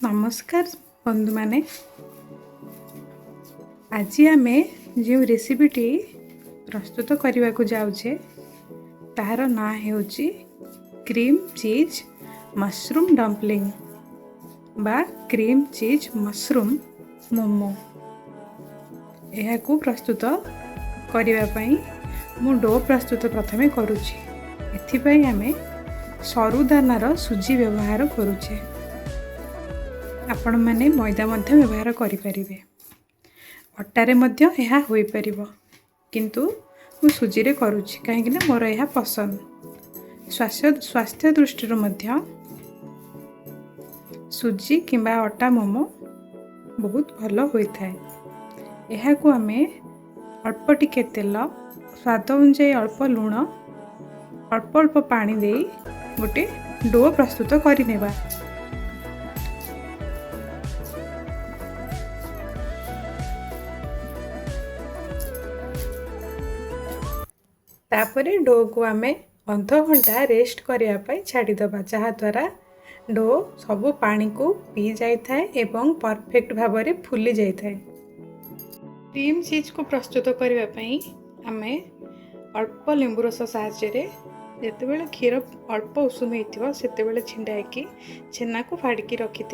नमस्कार बंधु माने आज आम जो रेसिपीटी प्रस्तुत करने को जाऊे तार ना हो क्रीम चीज मशरूम डम्पलिंग बा क्रीम चीज मशरूम मोमो। यह प्रस्तुत करने मु डो प्रस्तुत प्रथमे करुच्ची। एथिपाई आमे सरुदानार सुजी व्यवहार करुचे। आपण माने मैदा मध्य व्यवहार करिपारिबे। अटारे मध्य यह होई परिबो, किंतु मु सुजी रे करूची काहे कि ना मोर यह पसंद। स्वास्थ्य दृष्टि मध्य सुजी किंबा अटा मोमो बहुत भलो होई थाए। यह को आमे अल्प टिके तेल, स्वाद अनुसार अल्प लूण, अल्प अल्प पानी दे गोटे डो प्रस्तुत करि नेबा। तापरे डो को आमे अध घंटा रेस्ट करने छाड़ीदबा, जहाद्वारा डो सबु पानी को पी जाए एवं परफेक्ट भाव में फुली जाए। क्रीम चीज को प्रस्तुत करने आमे अल्प लेंबू रस साहाय्य जितेबाला क्षीर अल्प उषुम होता से छिंडाई छेना को फाड़िकी रखी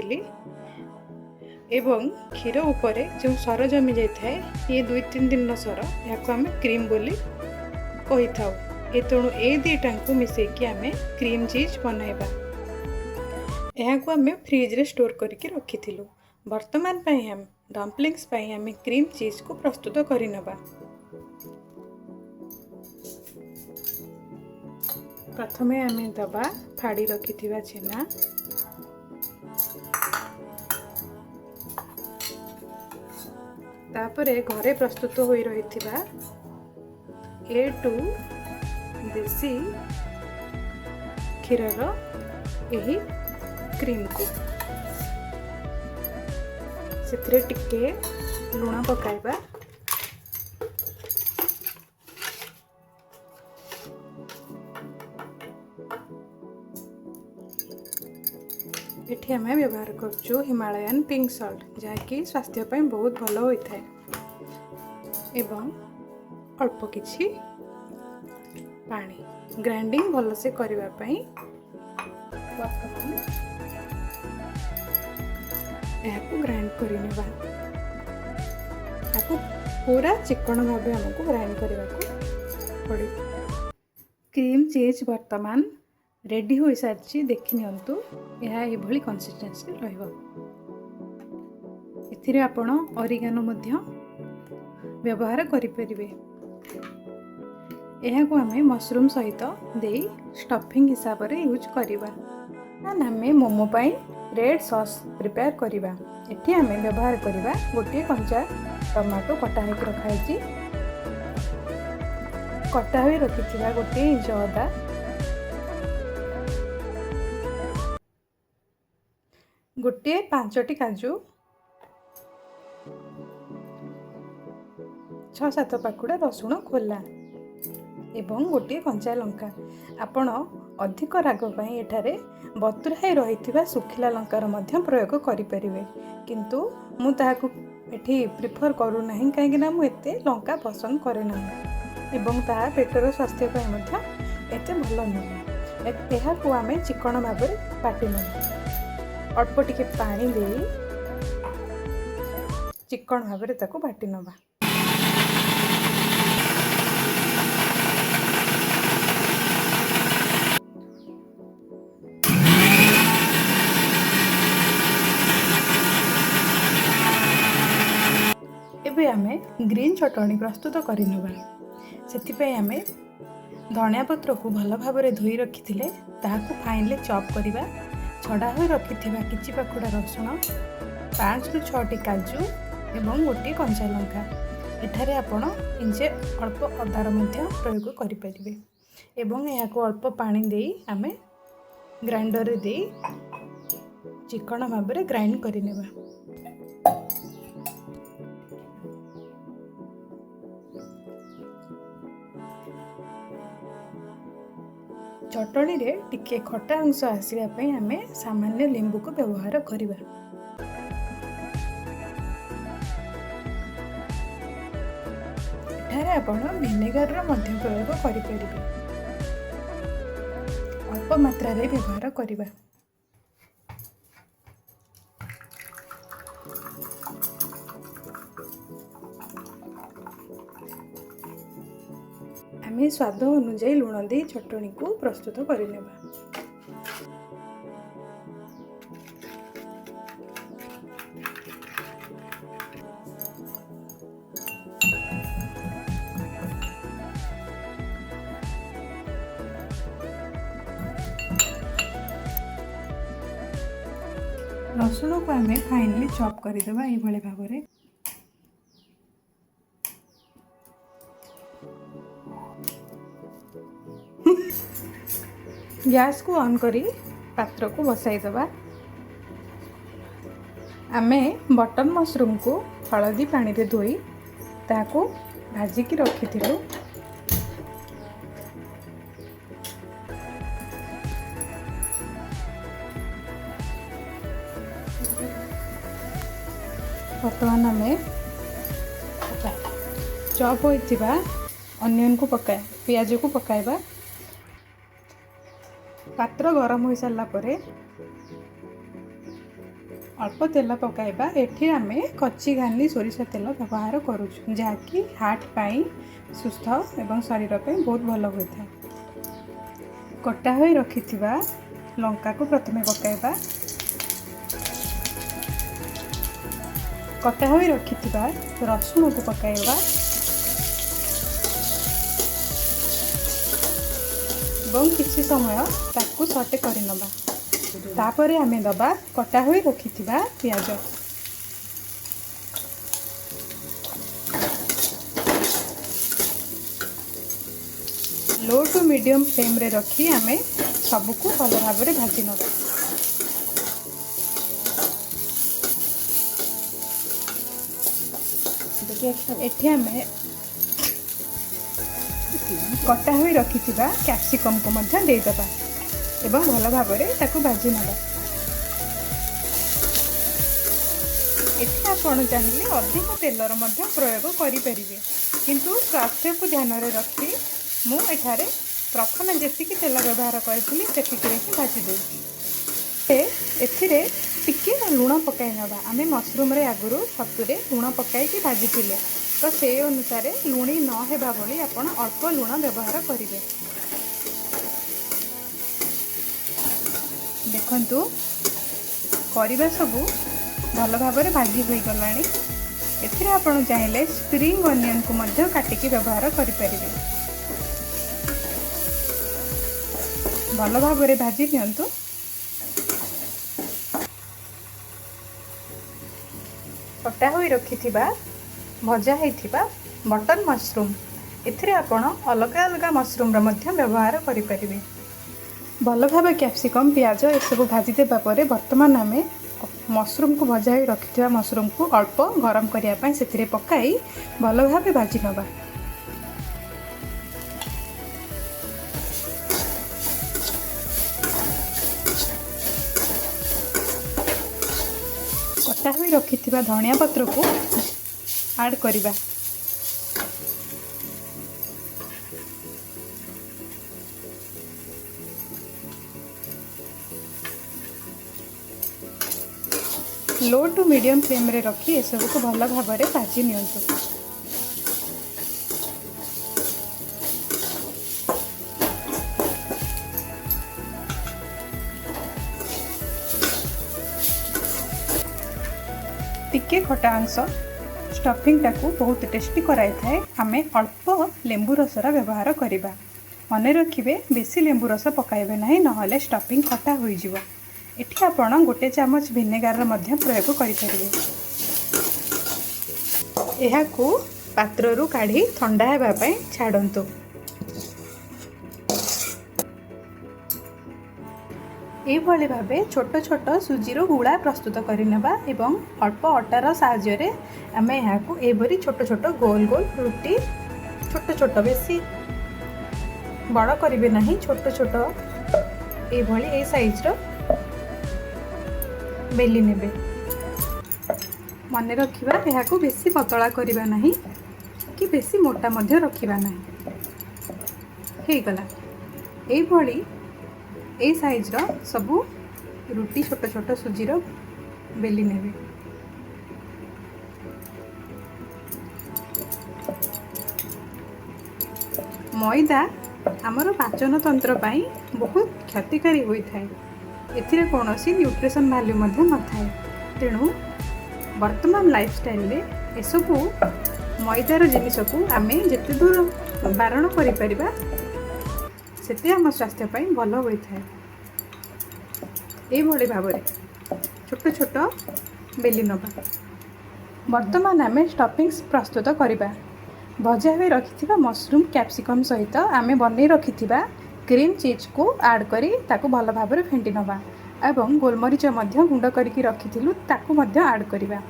एवं क्षीर उपर जो सर जमी जाए ये 2-3 दिन सर या आम क्रीम बोली कही था। तेणु ए दुईटा को मिसेकी आमे क्रीम चीज बनइबा। यह को आमे फ्रिज रे स्टोर करके रखी थिलु। वर्तमान पई हम डम्पलिंग्स पई आमे क्रीम चीज को प्रस्तुत करि नबा। प्रथमे आमे दबा फाड़ी रखी थिबा छेना, तापरे घरे प्रस्तुत होई रहिथिबा A2 देसी क्षीरर यही क्रीम को से टिके लुण पकाइबा। एठी हमें व्यवहार करछु हिमालयन पिंक सॉल्ट, जहाँकि स्वास्थ्य पे बहुत भलो होता है। एवं अल्प किछि पानी ग्राइंडिंग भल से करबा पई को ग्राइंड करनेबा। पूरा चिकन भाव हमको ग्राइंड करने को पड़े। क्रीम चीज वर्तमान रेडी हो सारी देखि नियंतु। यह एभली कंसिस्टेंसी रहइबो। एथिरे आपण ऑरिगेनो मध्य व्यवहार करि परिबे। यह को आमे मशरूम सहित दे स्टफिंग हिसाब से यूज करिबा। आमे मोमो पाई रेड सॉस प्रिपेयर करिबा। एठी आमे व्यवहार करिबा गोटे कंचा टमाटो कटा होई रखाइछि, कटा होई रखिथिबा गोटे इंच अदा, गोटे 5टी काजू, 6-7 पाखुड़ा रसुण खोला एवं गोटे कंचा लंका। आपण अधिक राग पाई एठारे बतुराई रहिथिबा सुखिला लंकार मध्य प्रयोग करि परिबे, किंतु मु ताहाकु एठी प्रिफर करू नाही काहे कि ना मु एते लंका पसंद करे नाही एवं ताहा पेटर स्वास्थ्य पाई मध्य एते भलो नाही। एहा को आमे चिकन भाबरे काटि नबा। अल्प टिके पानी दे चिकन भाबरे ताको बाटी नबा। एबे आमे ग्रीन चटनी प्रस्तुत करिनबा। सेथिपई आमे धनिया पत्र को भल भाव में धोई रखिथिले ताहाकु फाइनली चॉप करिबा। छड़ा होई रखिथिबा किछि पाखुड़ा रसुण, 5-6टी काजू एवं गोटे कंचा लंका। एठारे आपण इंचे अल्प अदार मध्य प्रयोग करि परिबे एवं याको अल्प पानी देई आमे ग्राइंडर रे देई चिकन भाव में ग्राइंड करिनेबा। चटनी रे टिके खटा अंश आसवाई आमे सामान्य लेंबू को व्यवहार करिबा। ଏଠାରେ ଆପଣ ଭିନେଗାରର ମଧ୍ୟ ପ୍ରୟୋଗ କରିପାରିବେ। ଅଳ୍ପ ମାତ୍ରାରେ ବ୍ୟବହାର କରିବା। ଆମେ ସ୍ୱାଦ ଅନୁଯାୟୀ ଲୁଣ ଦେଇ ଚଟଣିକୁ ପ୍ରସ୍ତୁତ କରିନେବା। ରସୁଣକୁ ଆମେ ଫାଇନଲି ଚପ୍ କରିଦେବା ଏଇଭଳି ଭାବରେ। ଗ୍ୟାସକୁ ଅନ୍ କରି ପାତ୍ରକୁ ବସାଇଦେବା। ଆମେ ବଟନ୍ ମସରୁମକୁ ହଳଦୀ ପାଣିରେ ଧୋଇ ତାହାକୁ ଭାଜିକି ରଖିଥିଲୁ। ବର୍ତ୍ତମାନ ଆମେ ଚପ୍ ହୋଇଥିବା ଅନିଅନ୍କୁ ପିଆଜକୁ ପକାଇବା। ପାତ୍ର ଗରମ ହୋଇସାରିଲା ପରେ ଅଳ୍ପ ତେଲ ପକାଇବା। ଏଠି ଆମେ କଞ୍ଚି ଘାନି ସୋରିଷ ତେଲ ବ୍ୟବହାର କରୁଛୁ, ଯାହାକି ହାର୍ଟ ପାଇଁ ସୁସ୍ଥ ଏବଂ ଶରୀର ପାଇଁ ବହୁତ ଭଲ ହୋଇଥାଏ। କଟା ହୋଇ ରଖିଥିବା ଲଙ୍କାକୁ ପ୍ରଥମେ ପକାଇବା। କଟା ହୋଇ ରଖିଥିବା ରସୁଣକୁ ପକାଇବା ଏବଂ କିଛି ସମୟ ତାକୁ ସଟେ କରିନେବା। ତାପରେ ଆମେ ଦେବା କଟା ହୋଇ ରଖିଥିବା ପିଆଜ। लो टू मीडियम फ्लेम रे रखी आमे सबको भल भाव में भाजी नवा। एठी आमे कटा हुई रखी कैप्सिकम को मध्य देदेबा एवं भल भाव में ताकू भाजी नवा। एठी आपण चाहिए अधिक तेलर मध्य प्रयोग करें, किंतु स्वास्थ्य को ध्यान में रखी मु एठारे प्रथम जी तेल व्यवहार करी ही भाजी दूसरे टिके लुण पकाई नवा। आम मसरूम रे आगुरी छतुरे लुण पकाई भाजी तो से अनुसार लुणी न हेबा भली आपण अल्प लुण व्यवहार करेंगे। देखंतु करिबा सबू भल भाव में भाजी हो गला। एथिरे आपण चाहिले स्प्रिंग अनियन को मध्य काटिकी व्यवहार करें। भल भाव में भाजी दिंतु। कटा हो रखि भजा होइथिबा बटन मशरूम एथिरे आपण अलग अलग मशरूम व्यवहार करें। भल भाव कैप्सिकम पियाज ये सब भाजी देबा परे वर्तमान आम मशरूम को भजा हो रखि मशरूम को अल्प गरम करने से पकाई भल भाव भाजी नवा। कटा हुई रखि धनिया पत्र को ऐड करिबा। लो टू मीडियम फ्लेम रे रखी ये सब को भल भाव में भाजी नियंतु। टिके खटा अंश स्टफिंग टाकू बहुत टेस्टी कराई थाए। आमे अल्प लेंबू रसर व्यवहार करिबा। मने रखिबे बेसी लेंबू रस पकाइबे नाही, नहले स्टफिंग खटा होई जिवो। एठी आपण गोटे चामच भिनेगार मध्य प्रयोग करिपारिबे। एहाकू पात्ररू काढ़ी ठंडा हेबा पई छाडंतु। एभली भावे छोट छोट सुजीर गुड़ा प्रस्तुत करनेबा एवं अल्प अटार साहाय्य आम यहाँ एभली छोट छोट गोल गोल रुटी छोट छोट बेसी बड़ करेंगे ना, छोट छोट ये साइज बेली नेबे। मन रखिबा यहाँ बेसी पतला करबा नहीं। कि बेसी मोटा मध्य रखिबा नाही। हे गला एई भली एई साइज रो सबु रुटी छोट छोट सुजी रो बेली नेबे। मैदा आमर पाचन तंत्र पाई बहुत क्षतिकारी होई थाए। एथिरे कोनोसी न्यूट्रिशन वैल्यू मध्य न थाए। तेणु वर्तमान लाइफस्टाइल रे एसबु मैदार जिनिस को आम जिते दूर बारण करिपरिबा सेते आम स्वास्थ्य पाई भल होई थाए। एई भली भाबरे छोट छोट बेली नबा। वर्तमान आम स्टफिंग्स प्रस्तुत करिबा। भजा हुई रखिथिबा मशरूम कैप्सिकम सहित आमे बनै रखिथिबा क्रीम चीज को ऐड करी ताकू भल भाबरे फेंटी नबा एवं गोलमरीच मध्य गुंड करिकी रखिथिलु ताकू मध्य ऐड करिबा।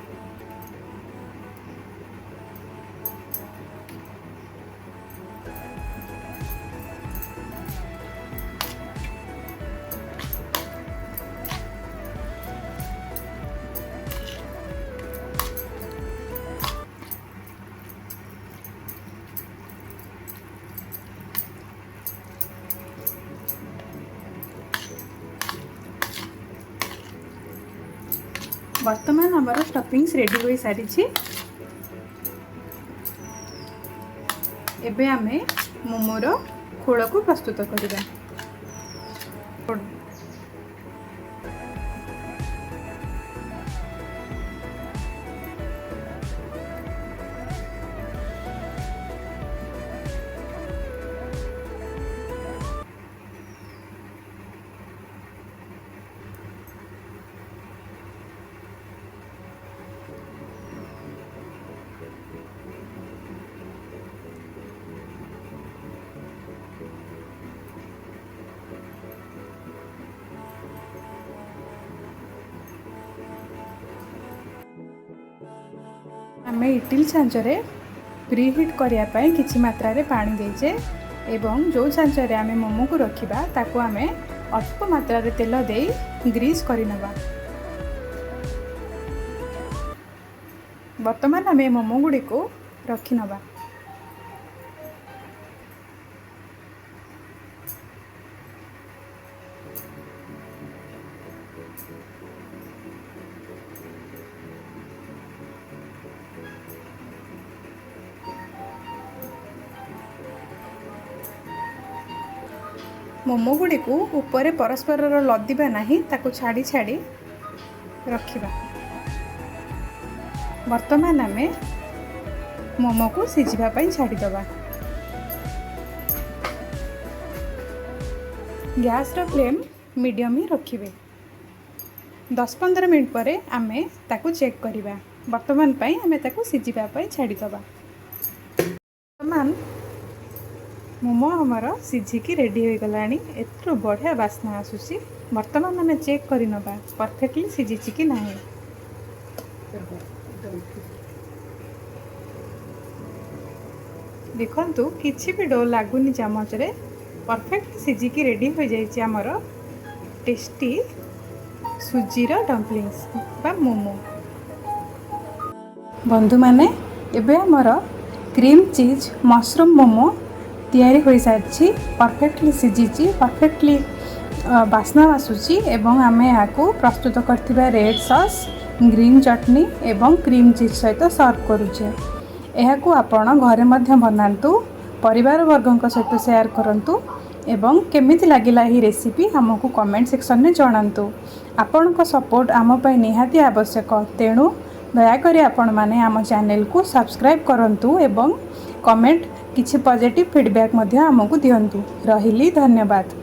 वर्तमान आमर स्टफिंग्स रेडी हो सारी। एबे आमे मोमोर खोल को प्रस्तुत करिबा। आम इटिल छांचरे प्रीहिट करने किसी मात्रा रे पानी देचे एवं जो छांचरे आम मोमो को रखिबा ताको आम अल्प मात्रा रे तेल दे ग्रीस करनवा। वर्तमान आम मोमो गुड़ी को रखिनवा। मोमो गुड़ी को ऊपर परस्पर लदिबा नहीं ताको छाड़ी छाड़ी रखिबा। वर्तमान आम मोमो को सिझिबा पई छाड़ी दबा। गैस रो फ्लेम मीडियम ही रखिबे। 10-15 मिनट पर आम ताको चेक करिबा। वर्तमान पई आम ताको सिझिबा पई छाड़ी दबा। वर्तमान मोमो हमर सिझिकी रेडी हो गलानी। एथरो बढ़िया बास्ना आसुची। वर्तमान आम चेक कर नबा परफेक्टली सिझिची कि नाही। देखंतु किछि भी डो लागुनी चामच रे परफेक्ट सिझिकी रेडी हो जाइछि हमर टेस्टी सुजीर डम्पलिंग्स बा मोमो। बंधु माने एबे हमर क्रीम चीज मशरूम मोमो तैयारी हो सारी। परफेक्टली सिझी परफेक्टली बास्ना आसूची एवं आम यहाँ प्रस्तुत करथिबा रेड सॉस ग्रीन चटनी एवं क्रीम चीज सहित सर्व करुचे। यह आपण घरे मध्य बनातु परिवार वर्गों सहित शेयर करंतु एवं केमिति लागिला ही रेसिपी हमको कमेंट सेक्शन में जणांतु। आपणक सपोर्ट आम पई निहाती आवश्यक। तेणु दयाकरी आपण माने आम चैनल को सब्सक्राइब करंतु एवं कमेंट किछि पॉजिटिव फीडबैक मध्य हमको दियंतु। रहिली धन्यवाद।